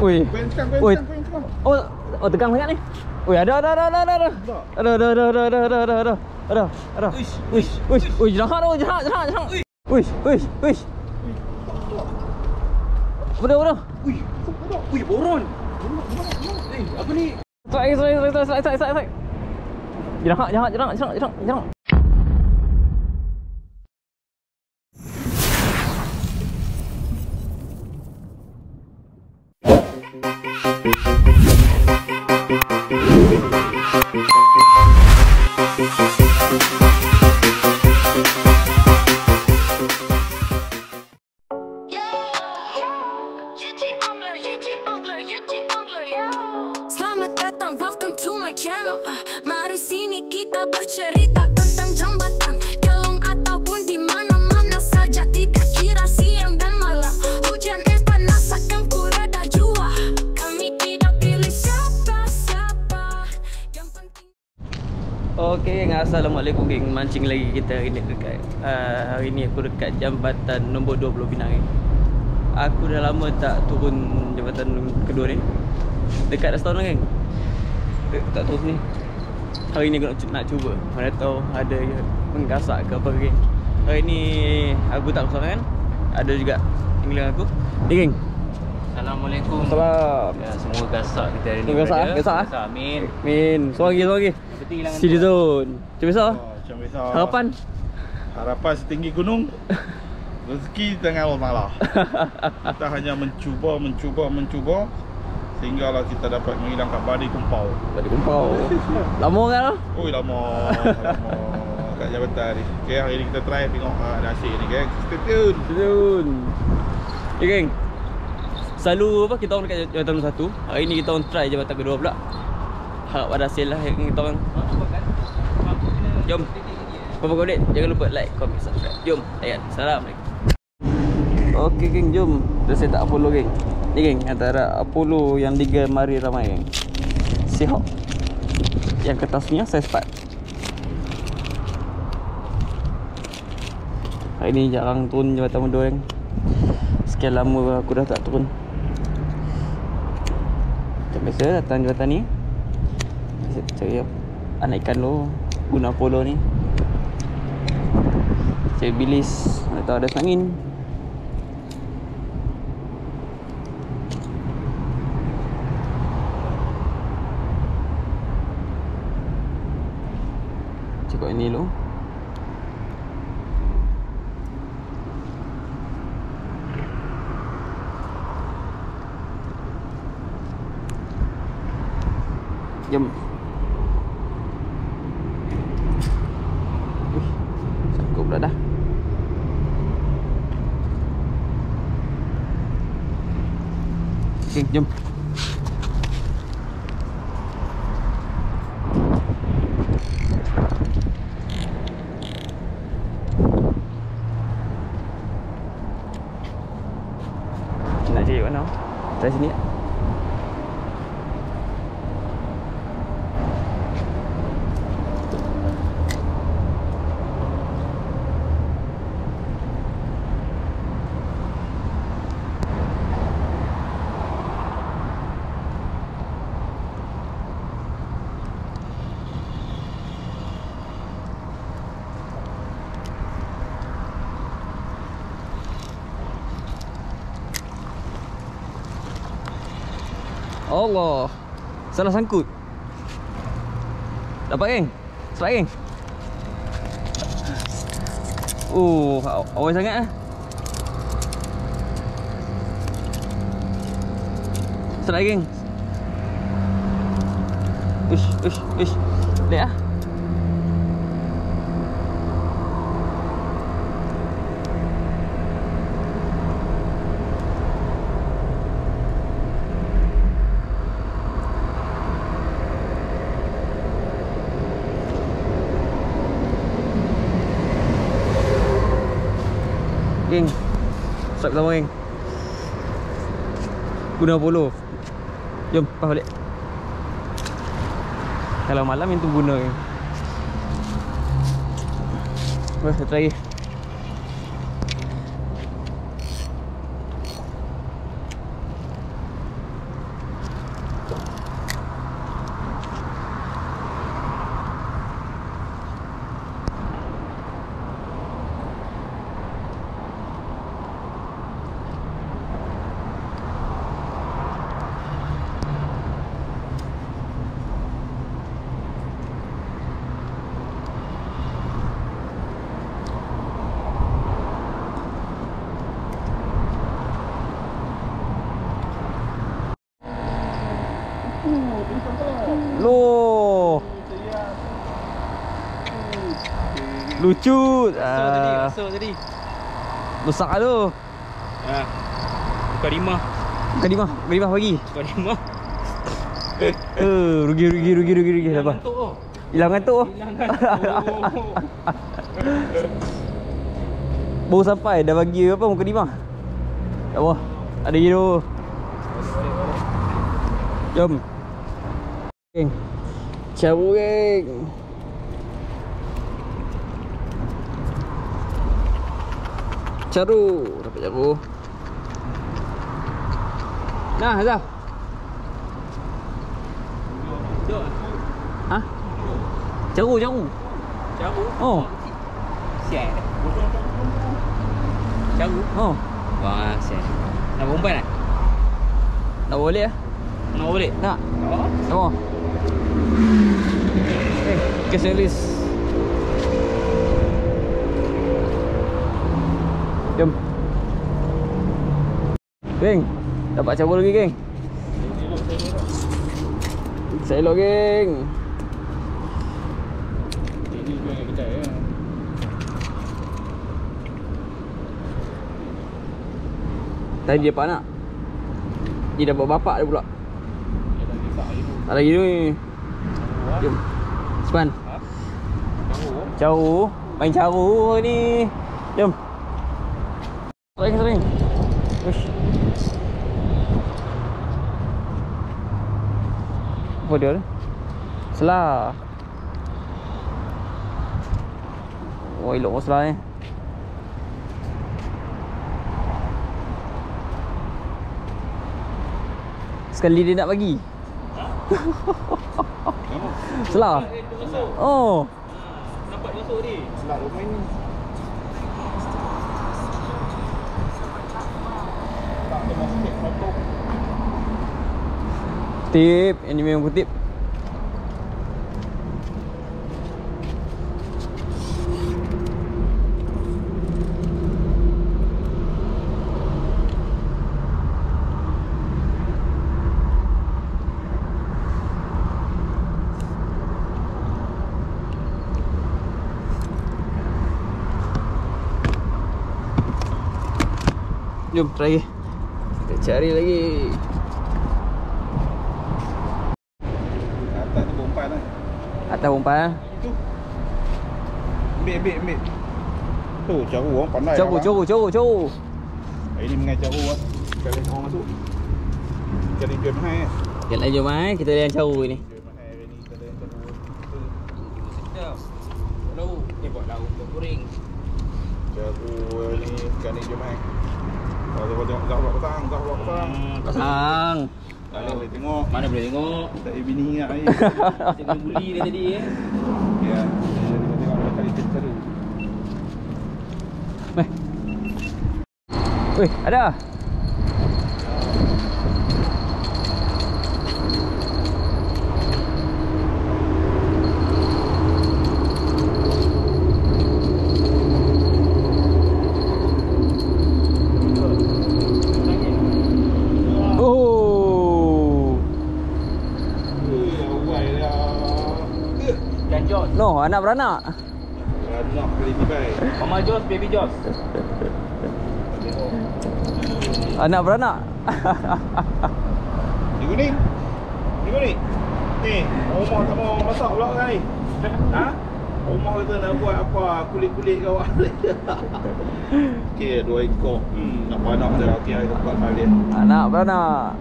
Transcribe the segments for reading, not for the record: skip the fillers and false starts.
Ui. Ui. Tegang. Oh tegang sangat ni. Ui, ada. Ui, jahat. Ui. Bodoh. Ui, boron. Apa ni? Strike. Jahat. Selamat datang, welcome to my channel. Mari sini kita bercerita tentang jambatan Kelong ataupun di mana-mana saja, tidak kira siang dan malam, hujan panas akan kurada jua. Kami tidak pilih siapa. Yang penting. Okey geng, assalamualaikum geng. Mancing lagi kita hari ni dekat hari ni aku dekat jambatan nombor 20 Penang geng. Aku dah lama tak turun jambatan kedua ni. Dekat dah setahun geng. Tak turun ni. Hari ni aku nak cuba. Mana tahu ada menggasak ke apa geng. Hari ni aku tak bersama kan. Ada juga tinggal aku. Ni geng. Assalamualaikum. Salam. Ya, semua gasak kita hari ni. Gasak. Amin. Min. Seorang lagi. Citizen. Macam biasa. Macam biasa. Harapan setinggi gunung. Rezeki di tangan Allah Ta'ala. Kita hanya mencuba sehinggalah kita dapat menghilangkan badai kumpau. Lama kan lah? Oi lama kat jabatan ni. Okay, hari ni kita try tengok nasi ni geng. Stay tune. Okay geng. Selalu apa kita orang dekat jabatan nombor 1. Hari ni kita orang try jabatan kedua pula. Harap ada hasil lah yang kita orang. Jom. Berapa kau dek? Jangan lupa like, comment, subscribe. Jom, layan. Assalamualaikum. Okey geng, jom. Dah set up Apollo geng. Ni geng, antara Apollo yang digemari ramai geng. Seahawk. Yang kertasnya saya 4. Hari ni jarang turun jabatan nombor 2 geng. Sekian lama aku dah tak turun. Macam biasa datang jabatan ni. Cari anak ikan lo guna Apollo ni. Cari bilis atau ada angin. Cakap ini lo. Jom. Sangkut pula dah. Okay, jom. Nak cari mana? Dari sini. Allah. Salah sangkut. Dapat geng? Strike geng? Awal sangat lah. Strike geng. Ush. Lihat lah. Geng, strike pertama geng. Guna Apollo. Jom, pas balik. Kalau malam itu guna geng. Satu lagi. Bintang telur. Loh. Sayang. Lucu. Asal tadi. Besar tu. Bukan 5. Bukan lima pagi. Bukan 5. Rugi apa? Ngantuk oh. Hilang ngantuk. Hilang ngantuk. Baru sampai dah bagi apa muka lima. Tak apa. Ada hero. Jom. Geng. Cabut geng. Caru, dapat caru. Nah, Azhar. Ha? Caru. Cabu. Oh. Siap. Cabu. Oh. Wah, siap. Nak bombai nak? Nak boleh ah? Nak boleh? Nak. Oh. Sama. Cash and release. Jom. Geng, dapat cabut lagi geng. Saya elok geng. Ini juga yang kedai ya. Tadi dia dapat anak. Dia dapat bapak dia pula. Dia dah letak air tu. Tak lagi ni. Jom. Sepan. Tahu. Caru. Main caru ni. Jom. Sering. Ush. Apa dia ni? Selah. Oh, elok selah ni. Sekali dia nak bagi. Selah. Oh. Nampak masuk ni. Selak rumah ni. Tak ada masuk satu. Kutip. Yang ni memang kutip. Jom try lagi. Kita cari lagi. Atas tu bompan lah. Atas umpan. Tu. Ambil. Tu caru orang pandai. Caru. Hari ni mengai caru lah. Sekali orang masuk. Sekali jual mahal kan. Yang lain jom mai kita yang caru ni. Jual mahal hari ni kita ada yang caru. Sedap. Lauk. Buat lauk untuk goreng. Caru ni sekali jual mahal. Kalau tengok zahwak petang. Pasang. Tak boleh tengok. Mana boleh tengok. Tak ada bini ingat ni. Saya kena buli dia tadi Ya. Tengok berapa kali kita caru. Weh, ada. Dan Jos. No, anak beranak. Anak kali tibai. Mama Jos, baby Jos. Anak beranak. Ni kuning. Ni, rumah tak mau masak pula kan ni. Ha? Rumah kata nak buat apa? Kulit-kulit kau. Okey, 2 ekor. Nak anak dia. Okey, hari tempat balik. Anak beranak.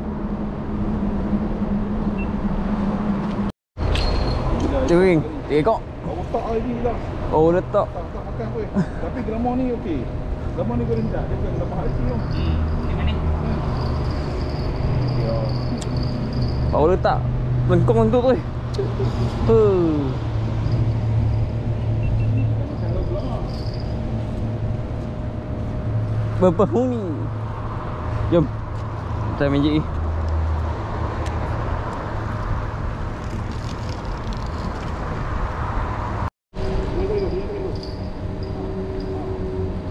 Tuing, 3 ekor. Kau letak lagi lah. Oh, letak. Tak makan pun. Tapi gelamar ni okey. Gelamar ni kau rendah. Dia bukan gelamar haji tu. Di mana ni? Ya. Baru letak. Lengkong untuk tu. Makan kau gelamar. Berpenghuni. Jom. Kita main je.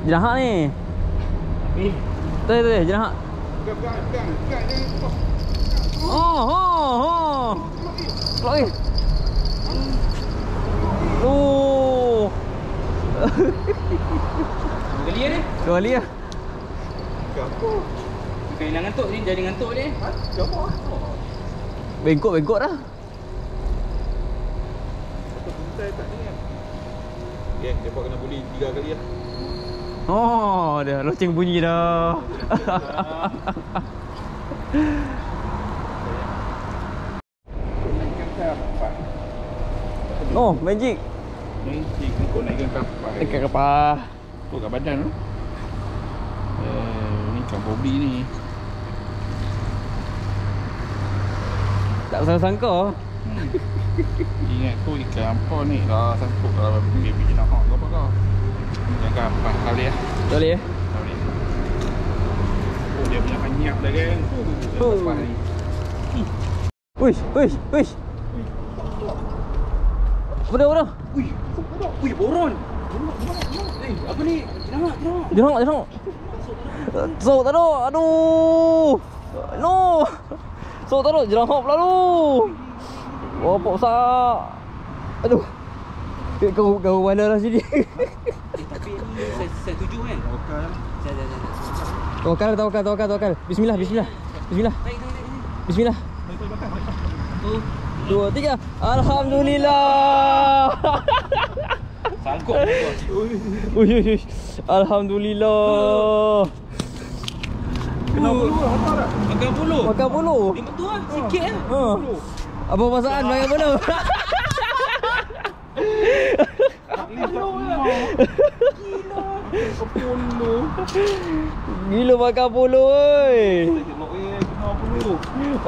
Jenahak ni. Ni. Tu, jenahak. Pegang. Oh. Oi. Oh. Kali ni. Dua kali lah. Apa? Bukan hilang ngantuk ni, jadi ngantuk ni. Apa? Bengkok dah. Saya tak ni kan. Geng, depa kena bully 3 kali lah. Oh, dah loceng bunyi dah. Naikkan kapal. Oh, magic. Magic kau naikkan kapal. Dekat kapal. Tu kat badan tu. Ni kan Bobby ni. Tak sangka. Ingat tu ikan apa ni lah sangkut kalau baby nak hot ke apa kau. Yang kapal kali lah. Boleh eh? Boleh. Oh dia punya banyak dah geng. Kapal ni. Uish. Apa dah? Ui, boron. Apa ni? Jerang. Sok tak ada. Aduh. No. Sok tak ada. Jerang hop pula tu. Bapak besar. Aduh. Kau mana lah sini. Tapi ni saya tuju kan. Okey. Saya. Tawakal. Bismillah. Bismillah. 2, 3. Alhamdulillah. Sangkut. Uish. Alhamdulillah. Kena bulu lah apa dah? Makan bulu. Dia betul lah, sikit lah. Ha. Apa perasaan makan bulu? Gila makan bulu oi.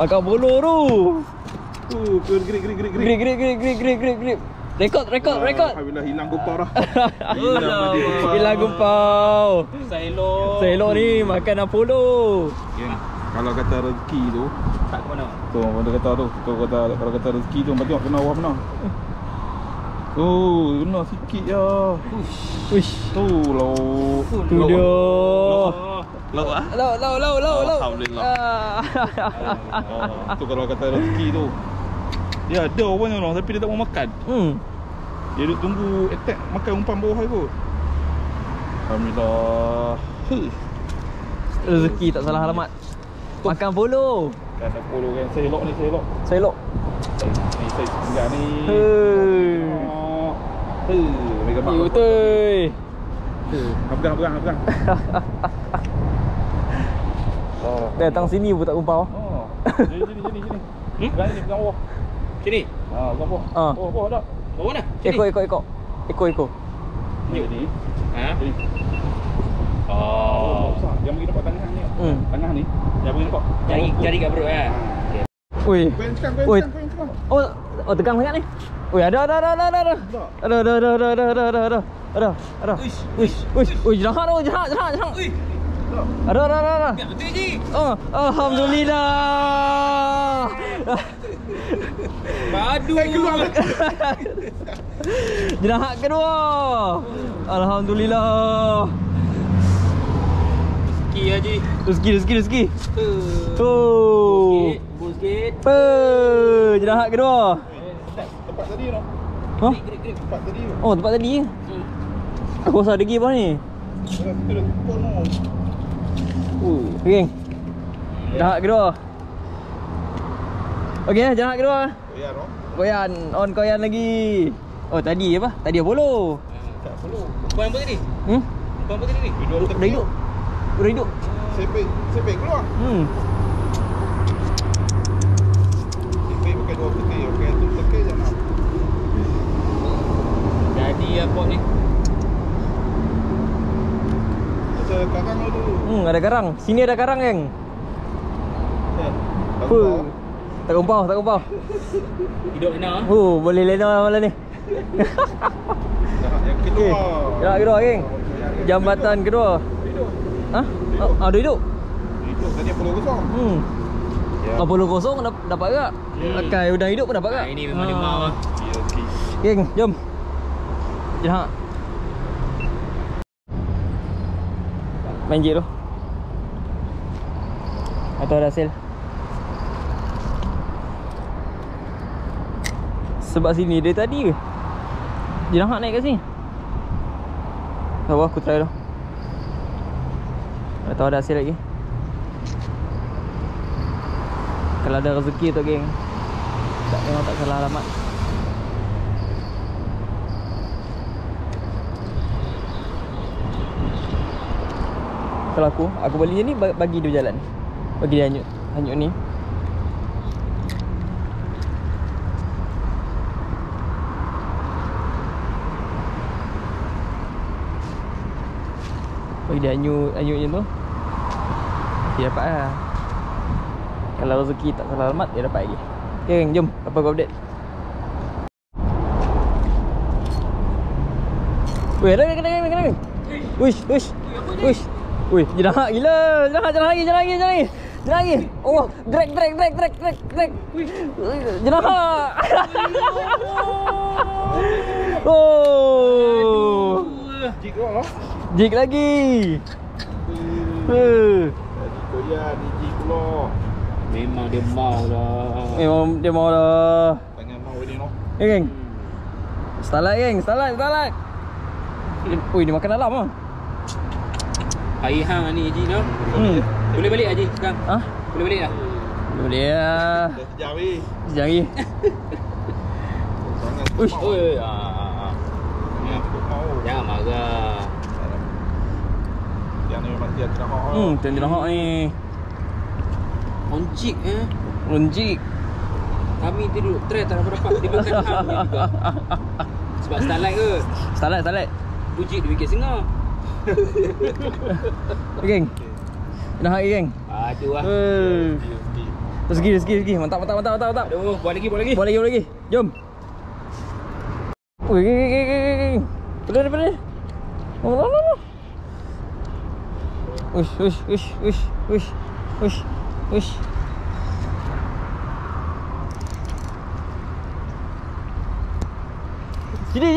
Makan bulu tu. Grip. Rekod. Alhamdulillah hilang gempar dah. Hilang gumpau. Selok ni makan Apollo. Geng, kalau kata rezeki tu Tak ke mana? tu dia kata tu. Kalau kata rezeki tu tengok kena awak mana. Oh, kena sikit je. Uish. Tu lo. Tu dia. Lauk ah? Lauk. Alhamdulillah. Tu kalau kata rezeki tu. Dia ada orang yang tapi dia tak mau makan. Dia duduk tunggu attack makan umpan bawah kot. Alhamdulillah. Rezeki tak salah alamat. Makan bolu. Kan Apollo kan selok ni. Selok. Ni saya singgah ni. Mega mak. Betul. Pegang. Datang sini pun tak gumpau. Oh. Sini. Pegang ni pegang bawah. Sini. Pegang bawah. Ah. Bawah dah. Bawa mana? Ekor. Ni. Ha? Ni. Oh. Besar. Yang bagi nampak tengah ni. Tengah ni. Yang bagi nampak. Cari kat perut kan. Ui. Oi. Oh tegang sangat ni. Ui ada. Ada. Uish, jahat. Ui. Ada. Biar betul je. Oh, alhamdulillah. Padu. Jahat kedua. Alhamdulillah. Rezeki. Oh. Sikit. Jahat kedua. Tempat tadi tu. Hah? Tempat tadi tu. Oh, tempat tadi. Aku rasa ada lagi apa ni? Kita dah tukar tu. Geng. Jahat kedua. Okey, jahat kedua. Ya, no. Koyan, on koyan lagi. Oh, tadi apa? Tadi Apollo. Tak perlu. Kau yang apa tadi? Kau apa tadi ni? Udah hidup. Sepek keluar. Sepek pakai 2 peti. Okey, tu teki je nak. Jadi apa ni? Ada karang dulu. Ada karang. Sini ada karang, geng. Bagus. Tak gumpau. Hidup enak. Boleh lena malam ni. Yang kedua. Jahat kedua, geng. Jambatan kedua. Ha? Ada hidup. Hidup tadi Apollo kosong. Ya. Apollo kosong dapat tak? Pakai udang hidup pun dapat tak? Ini memang limau lah. Ya, okey. Geng, jom. Jahat. Main je tu. Atau ada hasil. Sebab sini dari tadi ke? Dia nak naik kat sini. Tahu aku try dah. Tak tahu ada hasil lagi. Kalau ada rezeki tu geng. Tak, memang tak salah alamat. Kalau aku beli je ni, bagi dia berjalan. Bagi dia hanyut ni. Bagi dia hanyut je tu. Dia dapat lah. Kalau rezeki tak salah alamat, dia dapat lagi. Okay geng, jom apa aku update. Weh, kena. Uish. Wih, jenak gila. Jalan lagi. Oh, drag. Jenak. Oh. Jig lagi. Koyan ni jig pula. Memang dia mau lah. Tangan mau ini noh. Geng. Starlight geng, starlight. Ui, dia makan dalam ah. Air hang ni Haji no. Boleh balik Haji sekarang? Ha? Boleh balik dah? Boleh lah. Dah sejam ni. Sekejap lagi. Tangan Uish. mau. Oi, Ni aku mau. jangan marah. Yang ni memang dia kena hak. Tuan dia nak ni. Onjik Runjik. Kami tidur try tak dapat dia makan hang ni juga. Sebab starlight ke? Starlight. Bujik dia fikir sengah. Geng. Dah lagi geng. Aduh lah. Rezeki. Mantap. Aduh, buat lagi. Buat lagi. Jom. Ui, geng. Boleh. Oh. Uish. Jadi.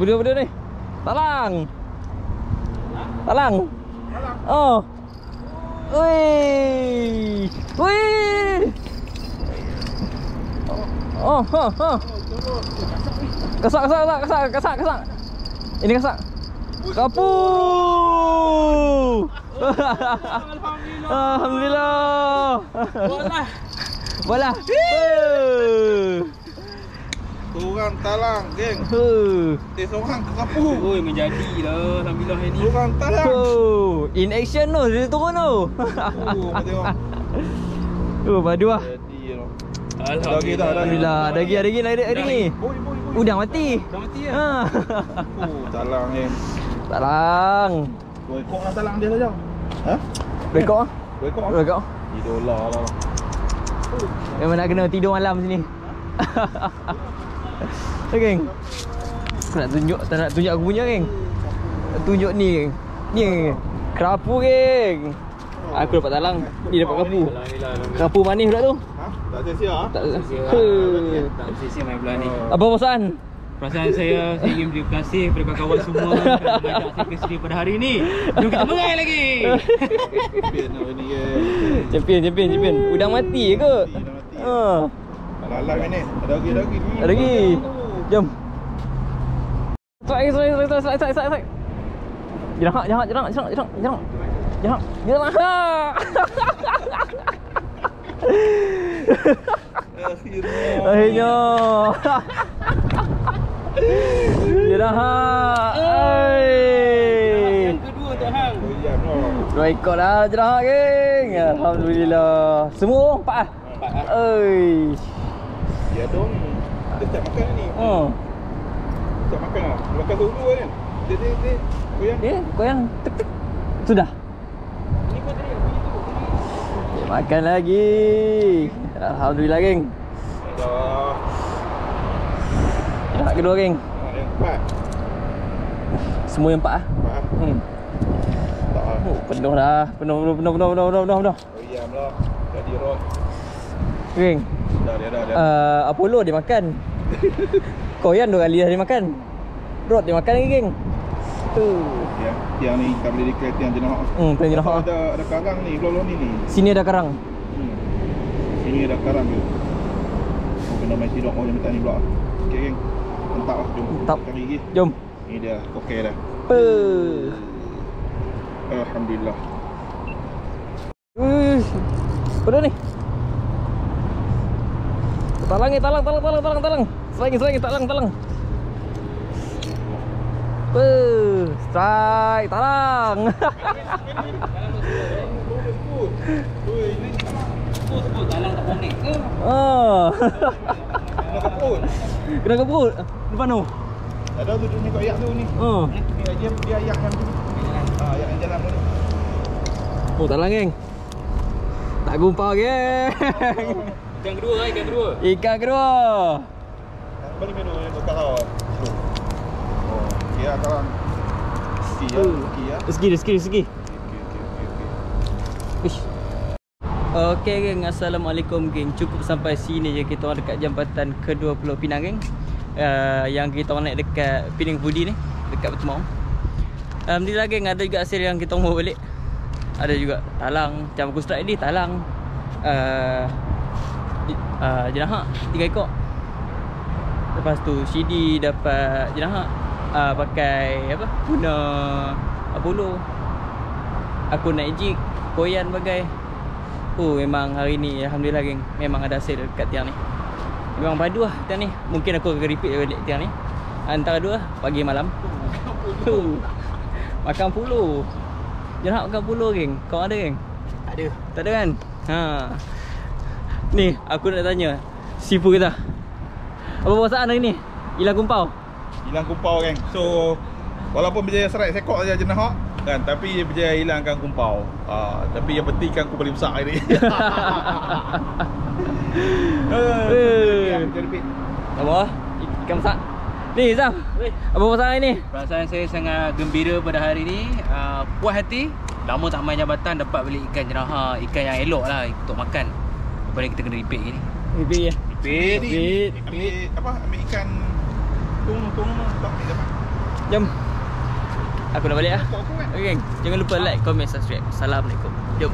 Benda ni. Talang. Oh. Wih. Oh, ha. Kasak. Ini kasak. Kapu. Alhamdulillah. Bola. Seorang talang, geng. Seorang kesapu. Oi, menjadilah alhamdulillah ini. Seorang talang. In action tu, dia turun tu. Tengok. Padu lah. Jadi noh. Alhamdulillah. Ada lagi ni. Udang mati. Dah mati ya? Ha. Talang geng. Talang. 2 ekor lah talang dia saja. Ha? Rekod. 2 ekor. $2 lah. Memang nak kena tidur malam sini. Geng. Aku nak tunjuk, tak nak tunjuk aku punya geng. Tunjuk ni geng. Ni geng. Kerapu geng. Aku dapat talang, dia dapat kerapu. Kerapu manis pula tu. Ha? Tak sia-sia ah. Tak Tak sia-sia main bola ni. Apa perasaan? Perasaan saya ingin berterima kasih kepada kawan-kawan semua kerana mengajak saya ke sini pada hari ini. Jom kita mengai lagi. Champion lah ni geng. Champion. Udang mati ke? Dah mati. Ha. Alah ni. Ada lagi. Ada lagi. Jom. Strike. Jangan. Akhirnya. Dia dah. Yang kedua untuk hang. Koyan noh. 2 ekor dah jerah geng. Alhamdulillah. Semua 4 ah. 4 ah. Oi. Dia dong. Dia tak makan ni. Oh. Tak makan lah. Makan dulu kan. Dia. Koyan. Koyang. Tek. Sudah. Ni kau tadi aku itu. Makan lagi. Alhamdulillah geng. Dah. Yang kedua geng. Yang 4. Semua yang 4 ah. 4 ah. Tak ah. Oh, penuh dah. Penuh. Koyan lah. Jadi rot. Geng. Dah. Apollo dia makan. Koyan 2 kali dah dia makan. Rod dia makan lagi geng. Tu. Ya, tiang ni kita boleh declare tiang jenah. Tiang jenah. Ada karang ni, belah-belah ni. Sini ada karang. Sini ada karang je. Oh, kena main tidur kau minta ni pula. Okey geng. Entah lah, jom. Mantap. Cari lagi. Jom. Ni dia, okey dah. Alhamdulillah. Apa ni? Talang ni, talang. Selagi, talang. Strike, talang. Talang tak connect ke? Kena keput. Depan tu. Ada tu ni kau ayak tu ni. Ni dia ayak yang tu. Ayak yang jalan tu. Oh, talang geng. Tak gumpal geng. Ikan kedua. Ikan kedua. Balik menu yang dekat laut. Oh, kira kawan. Rezeki. Ish. Okey geng, assalamualaikum geng. Cukup sampai sini je kita orang dekat jambatan kedua Pulau Pinang geng. Yang kita orang naik dekat Pining Budi ni, dekat Batu Maung. Alhamdulillah geng, ada juga hasil yang kita mau balik. Ada juga talang, macam aku strike ni talang. Jenahak 3 ekor. Lepas tu CD dapat jenahak pakai apa? Guna Apollo. Aku naik jig, koyan bagai. Memang hari ni alhamdulillah geng, memang ada hasil dekat tiang ni. Memang padu lah tiang ni. Mungkin aku akan repeat balik tiang ni. Antara dua pagi malam. Makan puluh. Jangan makan puluh geng. Kau ada geng? Tak ada kan? Ni aku nak tanya Sifu kita, apa perasaan hari ni? Hilang kumpau geng. So walaupun berjaya serai sekok saja jenah kan, tapi berjaya hilangkan kumpau. Tapi yang penting kan aku paling besar hari ni. Apa? Ikan besar. Ni Zam, apa perasaan hari ni? Perasaan saya sangat gembira pada hari ni. Puas hati. Lama tak main jambatan, dapat beli ikan jeraha, ikan yang elok lah untuk makan. Daripada kita kena repeat ni. Repeat ya? Repeat. Ambil ikan tung tak ni dapat. Jom. Aku nak balik lah. Okay geng, jangan lupa like, comment, subscribe. Assalamualaikum. Jom.